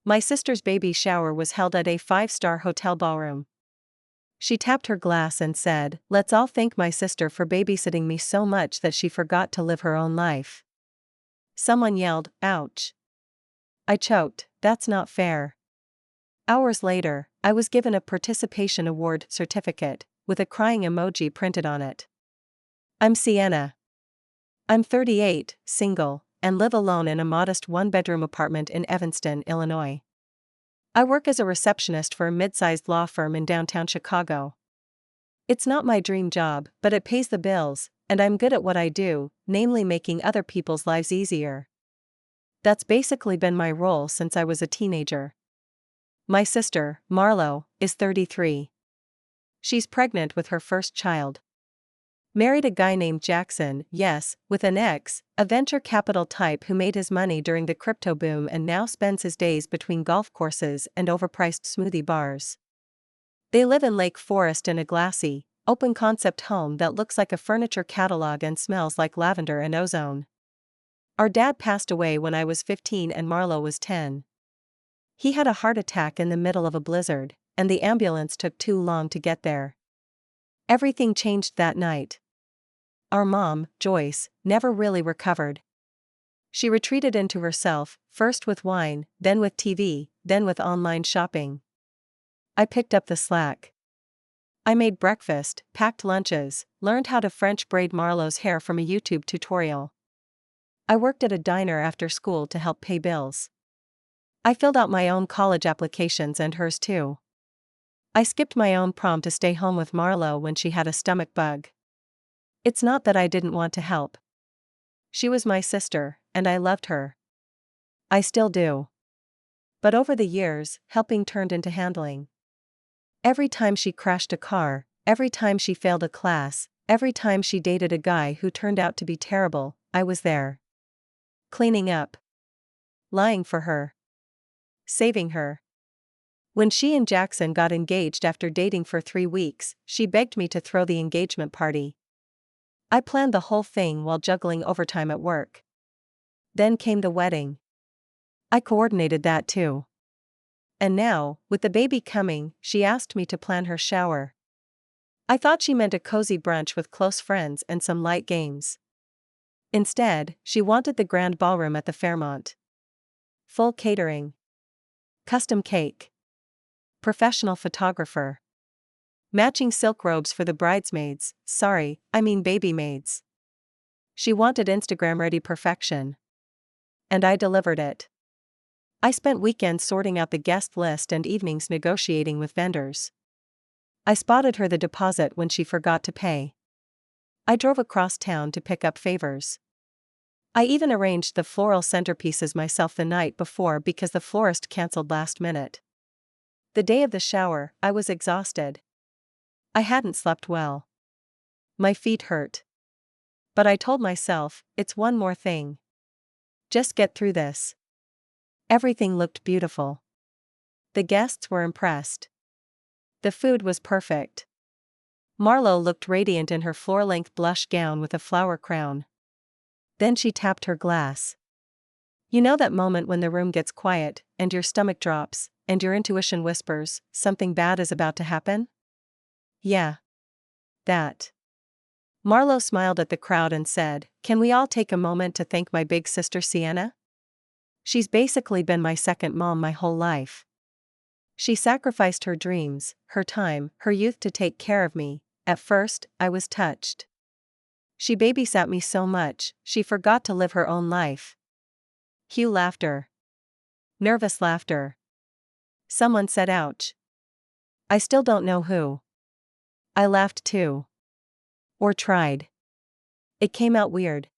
My sister's baby shower was held at a 5-star hotel ballroom. She tapped her glass and said, "Let's all thank my sister for babysitting me so much that she forgot to live her own life." Someone yelled, "Ouch." I choked, "That's not fair." Hours later, I was given a participation award certificate, with a crying emoji printed on it. I'm Sienna. I'm 38, single, and live alone in a modest one-bedroom apartment in Evanston, Illinois. I work as a receptionist for a mid-sized law firm in downtown Chicago. It's not my dream job, but it pays the bills, and I'm good at what I do, namely making other people's lives easier. That's basically been my role since I was a teenager. My sister, Marlo, is 33. She's pregnant with her first child. Married a guy named Jackson, yes, with an X, a venture capital type who made his money during the crypto boom and now spends his days between golf courses and overpriced smoothie bars. They live in Lake Forest in a glassy, open-concept home that looks like a furniture catalog and smells like lavender and ozone. Our dad passed away when I was 15 and Marlo was 10. He had a heart attack in the middle of a blizzard, and the ambulance took too long to get there. Everything changed that night. Our mom, Joyce, never really recovered. She retreated into herself, first with wine, then with TV, then with online shopping. I picked up the slack. I made breakfast, packed lunches, learned how to French braid Marlo's hair from a YouTube tutorial. I worked at a diner after school to help pay bills. I filled out my own college applications and hers too. I skipped my own prom to stay home with Marlo when she had a stomach bug. It's not that I didn't want to help. She was my sister, and I loved her. I still do. But over the years, helping turned into handling. Every time she crashed a car, every time she failed a class, every time she dated a guy who turned out to be terrible, I was there. Cleaning up. Lying for her. Saving her. When she and Jackson got engaged after dating for 3 weeks, she begged me to throw the engagement party. I planned the whole thing while juggling overtime at work. Then came the wedding. I coordinated that too. And now, with the baby coming, she asked me to plan her shower. I thought she meant a cozy brunch with close friends and some light games. Instead, she wanted the grand ballroom at the Fairmont. Full catering. Custom cake. Professional photographer. Matching silk robes for the bridesmaids, baby maids. She wanted Instagram-ready perfection. And I delivered it. I spent weekends sorting out the guest list and evenings negotiating with vendors. I spotted her the deposit when she forgot to pay. I drove across town to pick up favors. I even arranged the floral centerpieces myself the night before because the florist canceled last minute. The day of the shower, I was exhausted. I hadn't slept well. My feet hurt. But I told myself, it's one more thing. Just get through this. Everything looked beautiful. The guests were impressed. The food was perfect. Marlo looked radiant in her floor-length blush gown with a flower crown. Then she tapped her glass. You know that moment when the room gets quiet, and your stomach drops, and your intuition whispers, something bad is about to happen? Yeah. That. Marlo smiled at the crowd and said, "Can we all take a moment to thank my big sister Sienna? She's basically been my second mom my whole life. She sacrificed her dreams, her time, her youth to take care of me. At first, I was touched. She babysat me so much, she forgot to live her own life." Cue laughter. Nervous laughter. Someone said ouch. I still don't know who. I laughed too. Or tried. It came out weird.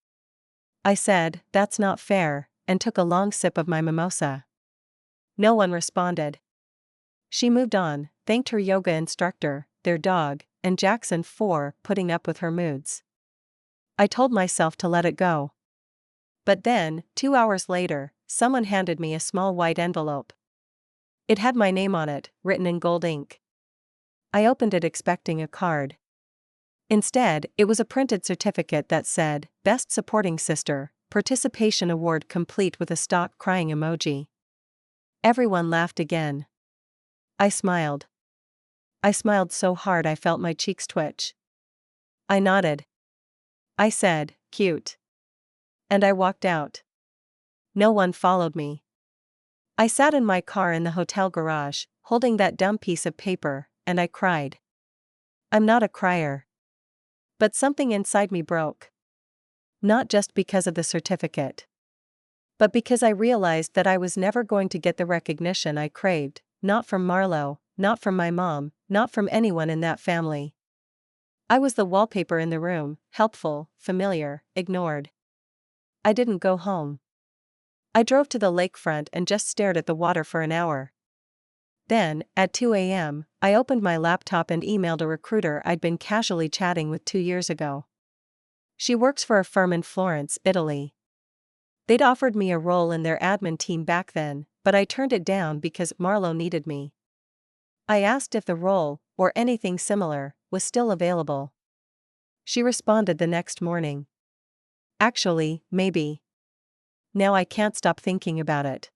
I said, "That's not fair," and took a long sip of my mimosa. No one responded. She moved on, thanked her yoga instructor, their dog, and Jackson for putting up with her moods. I told myself to let it go. But then, 2 hours later, someone handed me a small white envelope. It had my name on it, written in gold ink. I opened it expecting a card. Instead, it was a printed certificate that said, "Best Supporting Sister, Participation Award complete with a stock crying emoji." Everyone laughed again. I smiled. I smiled so hard I felt my cheeks twitch. I nodded. I said, cute. And I walked out. No one followed me. I sat in my car in the hotel garage, holding that dumb piece of paper, and I cried. I'm not a crier. But something inside me broke. Not just because of the certificate, but because I realized that I was never going to get the recognition I craved, not from Marlo, not from my mom, not from anyone in that family. I was the wallpaper in the room, helpful, familiar, ignored. I didn't go home. I drove to the lakefront and just stared at the water for an hour. Then, at 2 a.m., I opened my laptop and emailed a recruiter I'd been casually chatting with 2 years ago. She works for a firm in Florence, Italy. They'd offered me a role in their admin team back then, but I turned it down because Marlo needed me. I asked if the role, or anything similar, was still available. She responded the next morning. Actually, maybe. Now I can't stop thinking about it.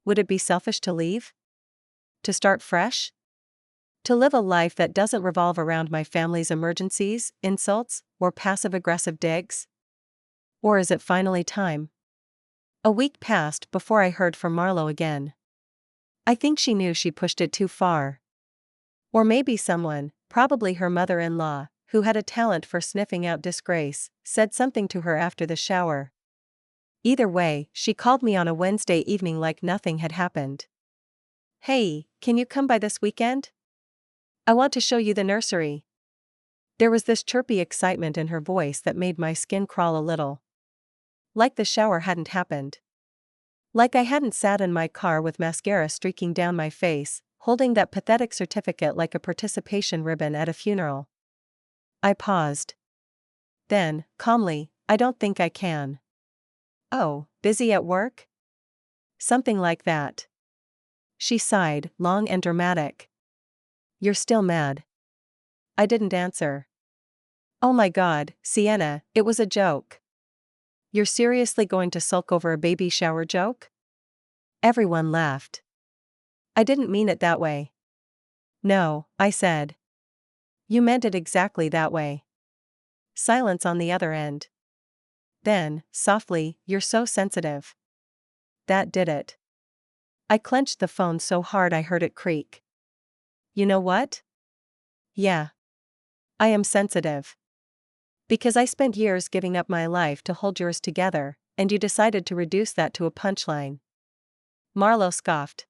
Would it be selfish to leave? To start fresh? To live a life that doesn't revolve around my family's emergencies, insults, or passive-aggressive digs? Or is it finally time? A week passed before I heard from Marlo again. I think she knew she pushed it too far. Or maybe someone, probably her mother-in-law, who had a talent for sniffing out disgrace, said something to her after the shower. Either way, she called me on a Wednesday evening like nothing had happened. Hey, can you come by this weekend? I want to show you the nursery. There was this chirpy excitement in her voice that made my skin crawl a little. Like the shower hadn't happened. Like I hadn't sat in my car with mascara streaking down my face, holding that pathetic certificate like a participation ribbon at a funeral. I paused. Then, calmly, I don't think I can. Oh, busy at work? Something like that. She sighed, long and dramatic. You're still mad. I didn't answer. Oh my God, Sienna, it was a joke. You're seriously going to sulk over a baby shower joke? Everyone laughed. I didn't mean it that way. No, I said. You meant it exactly that way. Silence on the other end. Then, softly, you're so sensitive. That did it. I clenched the phone so hard I heard it creak. You know what? Yeah. I am sensitive. Because I spent years giving up my life to hold yours together, and you decided to reduce that to a punchline. Marlo scoffed.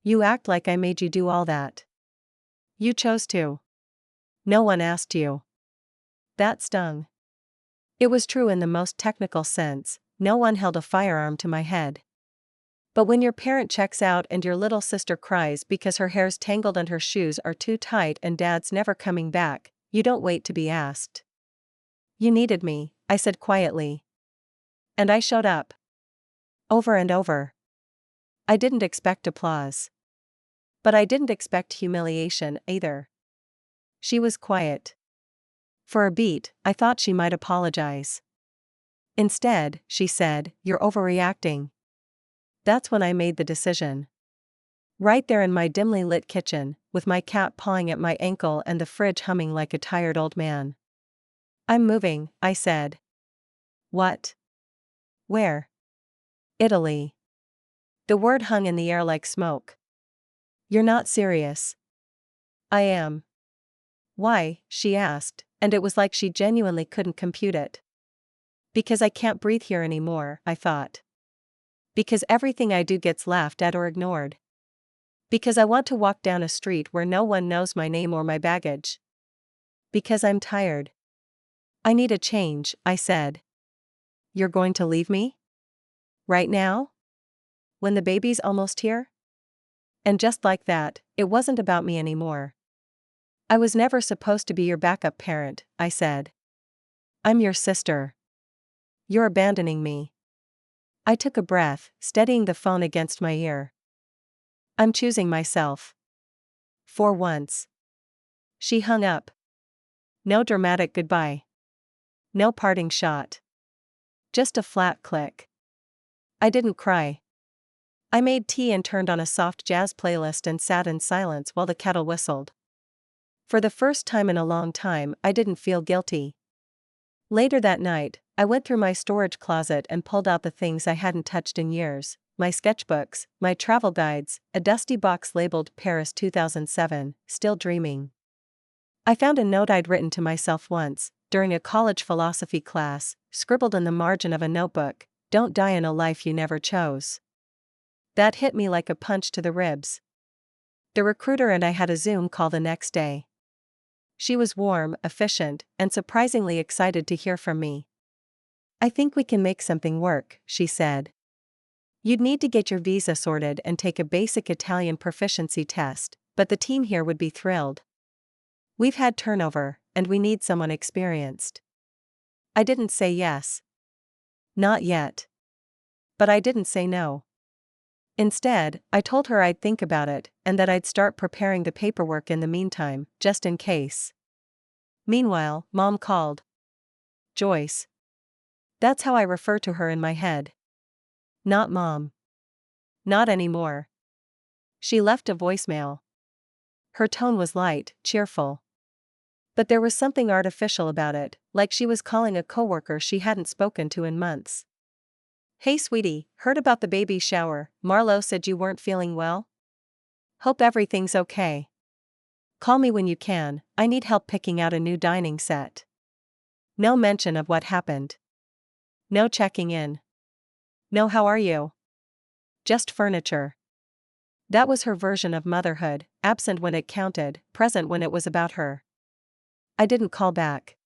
You act like I made you do all that. You chose to. No one asked you. That stung. It was true in the most technical sense, no one held a firearm to my head. But when your parent checks out and your little sister cries because her hair's tangled and her shoes are too tight and dad's never coming back, you don't wait to be asked. You needed me, I said quietly. And I showed up. Over and over. I didn't expect applause. But I didn't expect humiliation either. She was quiet. For a beat, I thought she might apologize. Instead, she said, "You're overreacting." That's when I made the decision. Right there in my dimly lit kitchen, with my cat pawing at my ankle and the fridge humming like a tired old man. I'm moving, I said. What? Where? Italy. The word hung in the air like smoke. You're not serious. I am. Why? She asked, and it was like she genuinely couldn't compute it. Because I can't breathe here anymore, I thought. Because everything I do gets laughed at or ignored. Because I want to walk down a street where no one knows my name or my baggage. Because I'm tired. I need a change, I said. You're going to leave me? Right now? When the baby's almost here? And just like that, it wasn't about me anymore. I was never supposed to be your backup parent, I said. I'm your sister. You're abandoning me. I took a breath, steadying the phone against my ear. I'm choosing myself. For once. She hung up. No dramatic goodbye. No parting shot. Just a flat click. I didn't cry. I made tea and turned on a soft jazz playlist and sat in silence while the kettle whistled. For the first time in a long time, I didn't feel guilty. Later that night, I went through my storage closet and pulled out the things I hadn't touched in years: my sketchbooks, my travel guides, a dusty box labeled Paris 2007, Still Dreaming. I found a note I'd written to myself once, during a college philosophy class, scribbled in the margin of a notebook: "Don't die in a life you never chose." That hit me like a punch to the ribs. The recruiter and I had a Zoom call the next day. She was warm, efficient, and surprisingly excited to hear from me. "I think we can make something work," she said. "You'd need to get your visa sorted and take a basic Italian proficiency test, but the team here would be thrilled. We've had turnover, and we need someone experienced." I didn't say yes. Not yet. But I didn't say no. Instead, I told her I'd think about it, and that I'd start preparing the paperwork in the meantime, just in case. Meanwhile, Mom called. Joyce. That's how I refer to her in my head. Not Mom. Not anymore. She left a voicemail. Her tone was light, cheerful. But there was something artificial about it, like she was calling a coworker she hadn't spoken to in months. "Hey sweetie, heard about the baby shower. Marlo said you weren't feeling well? Hope everything's okay. Call me when you can, I need help picking out a new dining set." No mention of what happened. No checking in. No "how are you?" Just furniture. That was her version of motherhood, absent when it counted, present when it was about her. I didn't call back.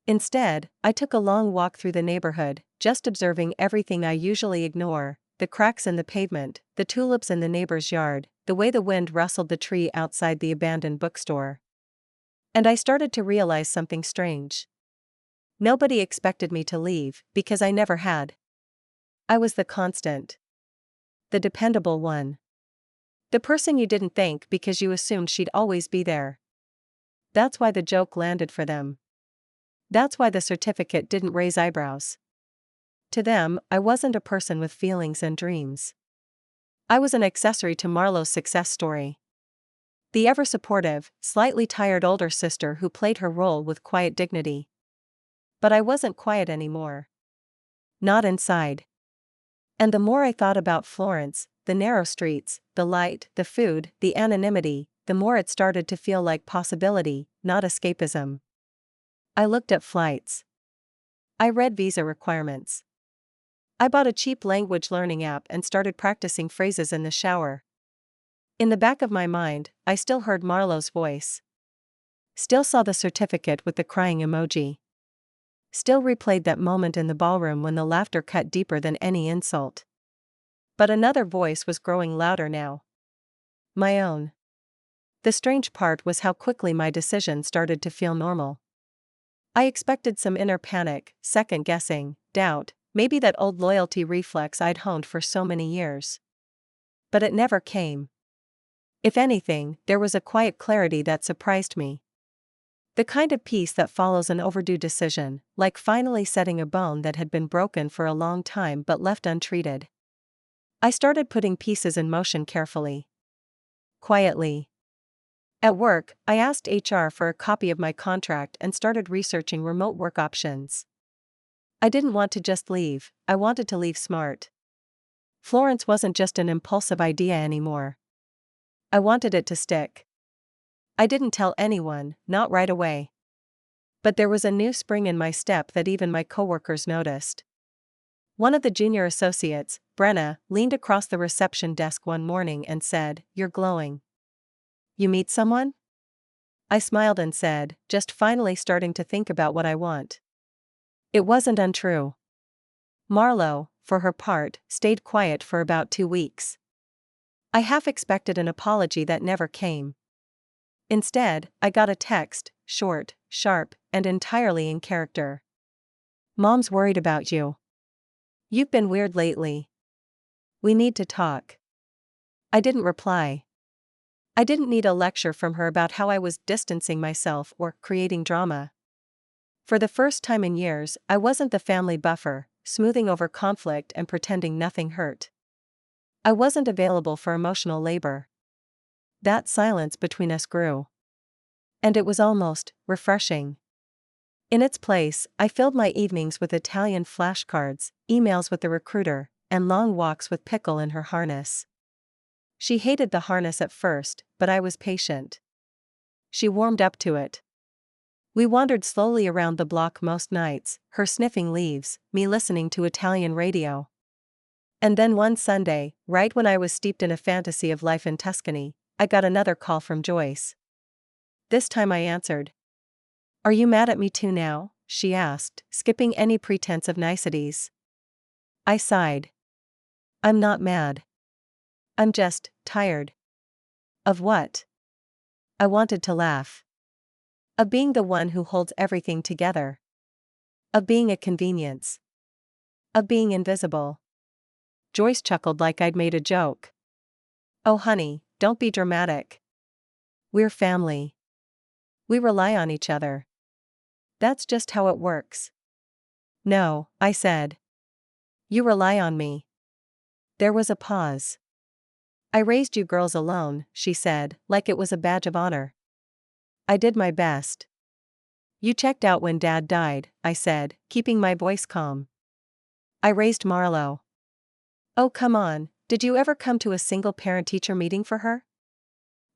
Instead, I took a long walk through the neighborhood, just observing everything I usually ignore: the cracks in the pavement, the tulips in the neighbor's yard, the way the wind rustled the tree outside the abandoned bookstore. And I started to realize something strange. Nobody expected me to leave, because I never had. I was the constant. The dependable one. The person you didn't thank because you assumed she'd always be there. That's why the joke landed for them. That's why the certificate didn't raise eyebrows. To them, I wasn't a person with feelings and dreams. I was an accessory to Marlo's success story. The ever-supportive, slightly tired older sister who played her role with quiet dignity. But I wasn't quiet anymore. Not inside. And the more I thought about Florence, the narrow streets, the light, the food, the anonymity, the more it started to feel like possibility, not escapism. I looked at flights. I read visa requirements. I bought a cheap language learning app and started practicing phrases in the shower. In the back of my mind, I still heard Marlo's voice. Still saw the certificate with the crying emoji. Still replayed that moment in the ballroom when the laughter cut deeper than any insult. But another voice was growing louder now. My own. The strange part was how quickly my decision started to feel normal. I expected some inner panic, second-guessing, doubt, maybe that old loyalty reflex I'd honed for so many years. But it never came. If anything, there was a quiet clarity that surprised me. The kind of peace that follows an overdue decision, like finally setting a bone that had been broken for a long time but left untreated. I started putting pieces in motion carefully. Quietly. At work, I asked HR for a copy of my contract and started researching remote work options. I didn't want to just leave, I wanted to leave smart. Florence wasn't just an impulsive idea anymore. I wanted it to stick. I didn't tell anyone, not right away. But there was a new spring in my step that even my coworkers noticed. One of the junior associates, Brenna, leaned across the reception desk one morning and said, "You're glowing. You meet someone?" I smiled and said, "Just finally starting to think about what I want." It wasn't untrue. Marlo, for her part, stayed quiet for about 2 weeks. I half expected an apology that never came. Instead, I got a text, short, sharp, and entirely in character. "Mom's worried about you. You've been weird lately. We need to talk." I didn't reply. I didn't need a lecture from her about how I was distancing myself or creating drama. For the first time in years, I wasn't the family buffer, smoothing over conflict and pretending nothing hurt. I wasn't available for emotional labor. That silence between us grew. And it was almost refreshing. In its place, I filled my evenings with Italian flashcards, emails with the recruiter, and long walks with Pickle in her harness. She hated the harness at first, but I was patient. She warmed up to it. We wandered slowly around the block most nights, her sniffing leaves, me listening to Italian radio. And then one Sunday, right when I was steeped in a fantasy of life in Tuscany, I got another call from Joyce. This time I answered. "Are you mad at me too now?" she asked, skipping any pretense of niceties. I sighed. "I'm not mad. I'm just tired." "Of what?" I wanted to laugh. "Of being the one who holds everything together. Of being a convenience. Of being invisible." Joyce chuckled like I'd made a joke. "Oh honey, don't be dramatic. We're family. We rely on each other. That's just how it works." "No," I said. "You rely on me." There was a pause. "I raised you girls alone," she said, like it was a badge of honor. "I did my best." "You checked out when Dad died," I said, keeping my voice calm. "I raised Marlo." "Oh come on, did you ever come to a single parent-teacher meeting for her?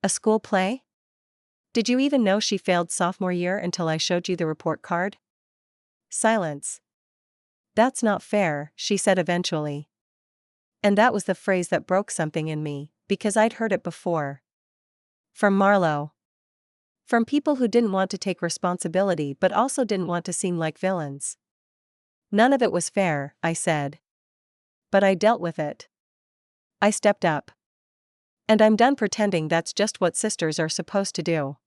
A school play? Did you even know she failed sophomore year until I showed you the report card?" Silence. "That's not fair," she said eventually. And that was the phrase that broke something in me, because I'd heard it before. From Marlo. From people who didn't want to take responsibility but also didn't want to seem like villains. None of it was fair, I said. But I dealt with it. I stepped up. And I'm done pretending that's just what sisters are supposed to do.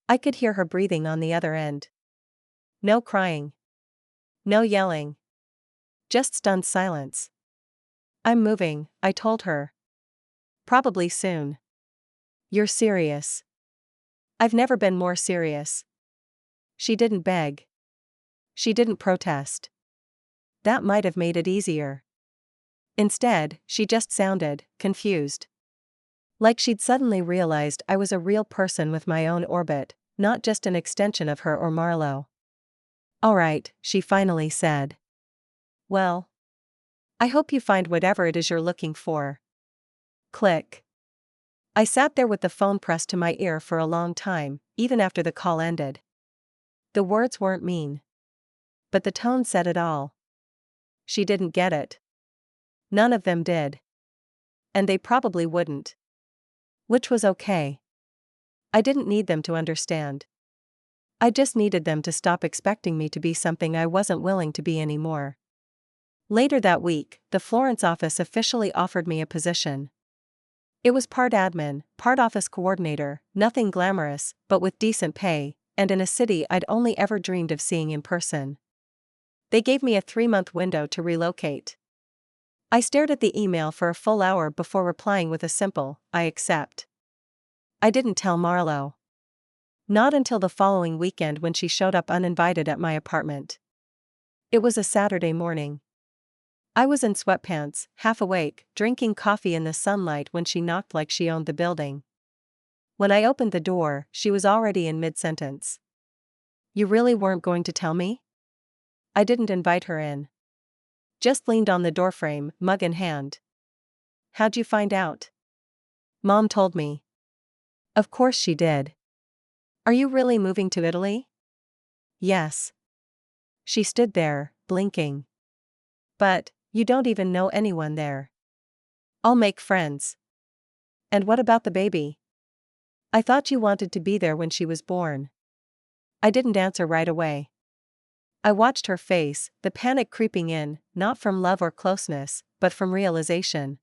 I could hear her breathing on the other end. No crying. No yelling. Just stunned silence. "I'm moving," I told her. "Probably soon." "You're serious." "I've never been more serious." She didn't beg. She didn't protest. That might have made it easier. Instead, she just sounded confused. Like she'd suddenly realized I was a real person with my own orbit, not just an extension of her or Marlo. "All right," she finally said. "Well, I hope you find whatever it is you're looking for." Click. I sat there with the phone pressed to my ear for a long time, even after the call ended. The words weren't mean. But the tone said it all. She didn't get it. None of them did. And they probably wouldn't. Which was okay. I didn't need them to understand. I just needed them to stop expecting me to be something I wasn't willing to be anymore. Later that week, the Florence office officially offered me a position. It was part admin, part office coordinator, nothing glamorous, but with decent pay, and in a city I'd only ever dreamed of seeing in person. They gave me a 3-month window to relocate. I stared at the email for a full hour before replying with a simple, "I accept." I didn't tell Marlo. Not until the following weekend when she showed up uninvited at my apartment. It was a Saturday morning. I was in sweatpants, half awake, drinking coffee in the sunlight when she knocked like she owned the building. When I opened the door, she was already in mid-sentence. "You really weren't going to tell me?" I didn't invite her in. Just leaned on the doorframe, mug in hand. "How'd you find out?" "Mom told me." "Of course she did." "Are you really moving to Italy?" "Yes." She stood there, blinking. "But, you don't even know anyone there." "I'll make friends." "And what about the baby?" "I thought you wanted to be there when she was born." I didn't answer right away. I watched her face, the panic creeping in, not from love or closeness, but from realization.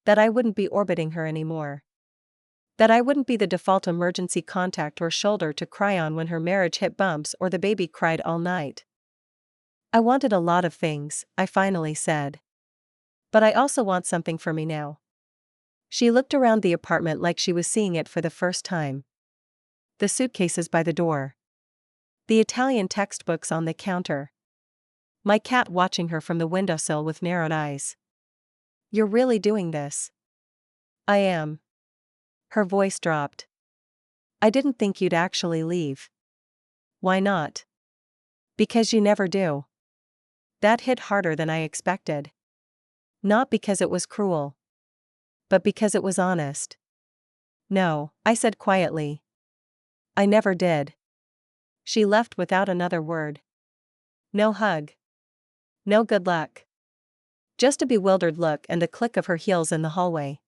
That I wouldn't be orbiting her anymore. That I wouldn't be the default emergency contact or shoulder to cry on when her marriage hit bumps or the baby cried all night. "I wanted a lot of things," I finally said. "But I also want something for me now." She looked around the apartment like she was seeing it for the first time. The suitcases by the door. The Italian textbooks on the counter. My cat watching her from the windowsill with narrowed eyes. You're really doing this? I am. Her voice dropped. I didn't think you'd actually leave. Why not? Because you never do. That hit harder than I expected. Not because it was cruel, but because it was honest. No, I said quietly. I never did. She left without another word. No hug. No good luck. Just a bewildered look and a click of her heels in the hallway.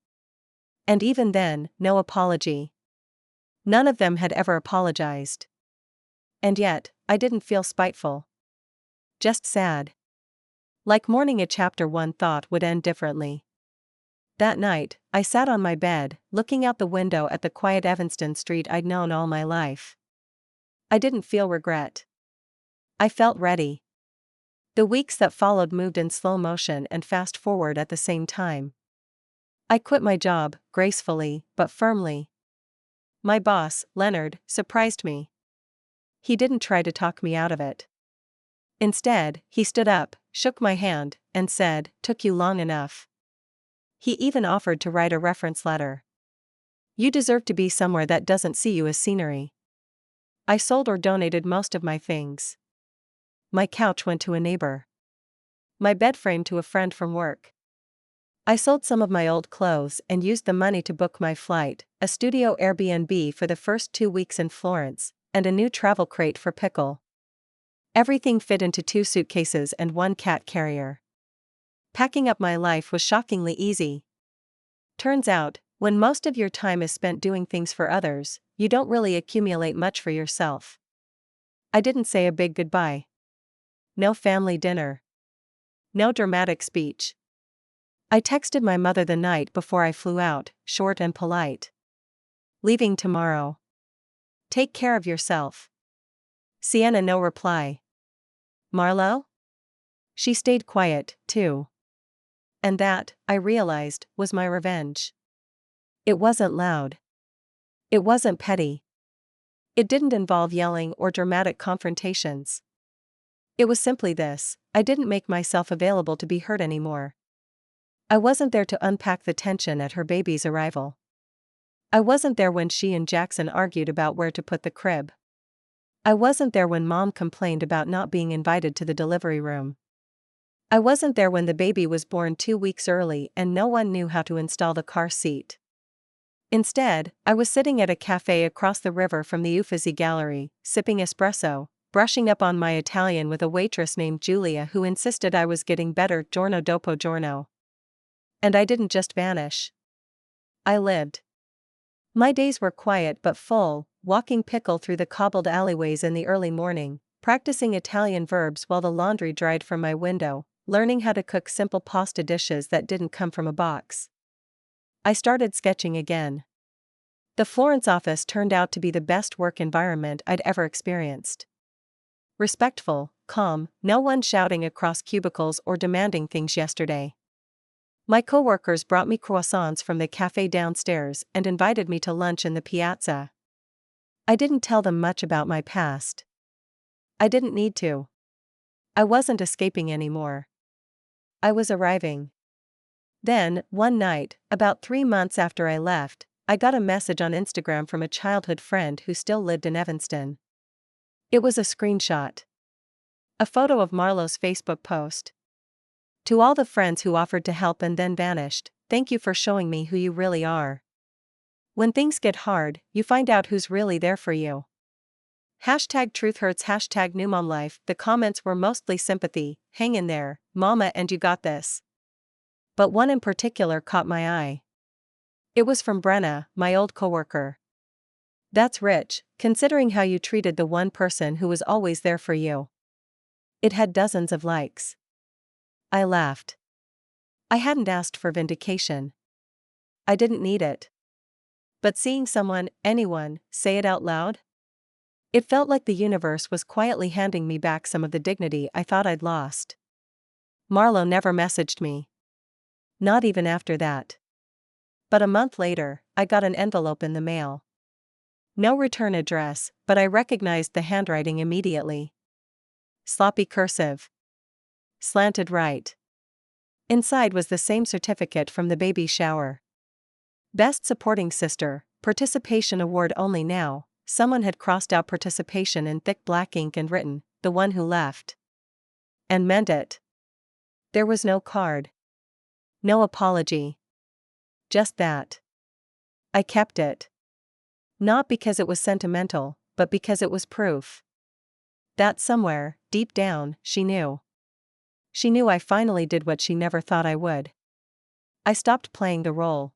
And even then, no apology. None of them had ever apologized. And yet, I didn't feel spiteful. Just sad. Like mourning a chapter one thought would end differently. That night, I sat on my bed, looking out the window at the quiet Evanston street I'd known all my life. I didn't feel regret. I felt ready. The weeks that followed moved in slow motion and fast forward at the same time. I quit my job, gracefully, but firmly. My boss, Leonard, surprised me. He didn't try to talk me out of it. Instead, he stood up, shook my hand, and said, "Took you long enough." He even offered to write a reference letter. You deserve to be somewhere that doesn't see you as scenery. I sold or donated most of my things. My couch went to a neighbor. My bed frame to a friend from work. I sold some of my old clothes and used the money to book my flight, a studio Airbnb for the first 2 weeks in Florence, and a new travel crate for Pickle. Everything fit into 2 suitcases and 1 cat carrier. Packing up my life was shockingly easy. Turns out, when most of your time is spent doing things for others, you don't really accumulate much for yourself. I didn't say a big goodbye. No family dinner. No dramatic speech. I texted my mother the night before I flew out, short and polite. Leaving tomorrow. Take care of yourself. Sienna, no reply. Marlo? She stayed quiet, too. And that, I realized, was my revenge. It wasn't loud. It wasn't petty. It didn't involve yelling or dramatic confrontations. It was simply this: I didn't make myself available to be heard anymore. I wasn't there to unpack the tension at her baby's arrival. I wasn't there when she and Jackson argued about where to put the crib. I wasn't there when Mom complained about not being invited to the delivery room. I wasn't there when the baby was born 2 weeks early and no one knew how to install the car seat. Instead, I was sitting at a cafe across the river from the Uffizi Gallery, sipping espresso, brushing up on my Italian with a waitress named Julia who insisted I was getting better giorno dopo giorno. And I didn't just vanish. I lived. My days were quiet but full, walking Pickle through the cobbled alleyways in the early morning, practicing Italian verbs while the laundry dried from my window, learning how to cook simple pasta dishes that didn't come from a box. I started sketching again. The Florence office turned out to be the best work environment I'd ever experienced. Respectful, calm, no one shouting across cubicles or demanding things yesterday. My coworkers brought me croissants from the cafe downstairs and invited me to lunch in the piazza. I didn't tell them much about my past. I didn't need to. I wasn't escaping anymore. I was arriving. Then, one night, about 3 months after I left, I got a message on Instagram from a childhood friend who still lived in Evanston. It was a screenshot. A photo of Marlo's Facebook post. To all the friends who offered to help and then vanished, thank you for showing me who you really are. When things get hard, you find out who's really there for you. #TruthHurts, #NewMomLife. The comments were mostly sympathy, hang in there, mama, and you got this. But one in particular caught my eye. It was from Brenna, my old coworker. That's rich, considering how you treated the one person who was always there for you. It had dozens of likes. I laughed. I hadn't asked for vindication. I didn't need it. But seeing someone, anyone, say it out loud? It felt like the universe was quietly handing me back some of the dignity I thought I'd lost. Marlo never messaged me. Not even after that. But a month later, I got an envelope in the mail. No return address, but I recognized the handwriting immediately. Sloppy cursive. Slanted right. Inside was the same certificate from the baby shower. Best Supporting Sister, Participation Award only now. Someone had crossed out participation in thick black ink and written, "The one who left." And meant it. There was no card. No apology. Just that. I kept it. Not because it was sentimental, but because it was proof. That somewhere, deep down, she knew. She knew I finally did what she never thought I would. I stopped playing the role.